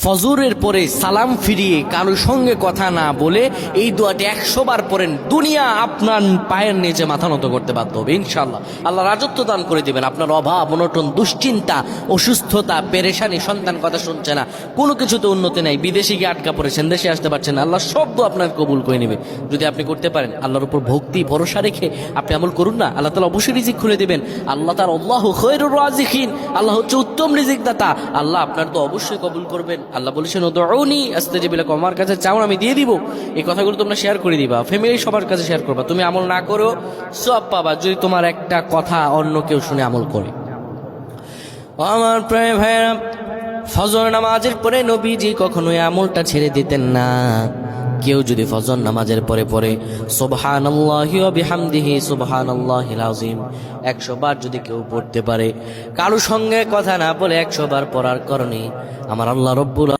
ফজরের পরে সালাম ফিরিয়ে কারোর সঙ্গে কথা না বলে এই দোয়াটি 100 বার পড়েন, দুনিয়া আপনার পায়ের নিচে মাথা নত করতে বাধ্য হবে ইনশাআল্লাহ। আল্লাহ রাজত্ব দান করে দিবেন। আপনার অভাব অনটন, দুশ্চিন্তা, অসুস্থতা, পেরেশানি, সন্তান কথা শুনছে না, কোনো কিছুতে উন্নতি নাই, বিদেশে গিয়ে আটকা পড়েছেন, দেশে আসতে পারছেন না, আল্লাহ সব দোয়া আপনার কবুল করে নেবে যদি আপনি করতে পারেন। আল্লাহর উপর ভক্তি ভরসা রেখে আপনি আমল করুন না, আল্লাহ তাআলা অবশ্যই রিজিক খুলে দিবেন। আল্লাহ তাআলা আল্লাহু খায়রুর রাযিকিন, আল্লাহ হচ্ছে উত্তম রিজিক দাতা। আল্লাহ আপনার তো অবশ্যই কবুল করবেন। আল্লাহ বলেছেন উদউনি আস্তাজিব লাকুম, আমার কাছে চাও আমি দিয়ে দিব। এই কথাগুলো তোমরা শেয়ার করে দিবা, ফ্যামিলি সবার কাছে শেয়ার করবা। তুমি আমল না করো সব পাবা যদি তোমার একটা কথা অন্য কেউ শুনে আমল করে। আমার প্রায় ভাইরা, ফজর নামাজের পরে নবীজি কখনো এই আমলটা ছেড়ে দিতেন না। কেউ যদি ফজর নামাজের পরে পরে সুবহানাল্লাহি ওয়া বিহামদিহি সুবহানাল্লাহিল আযীম 100 বার যদি কেউ পড়তে পারে, কারো সঙ্গে কথা না বলে 100 বার পড়ার কারণে আমার আল্লাহ রব্বুল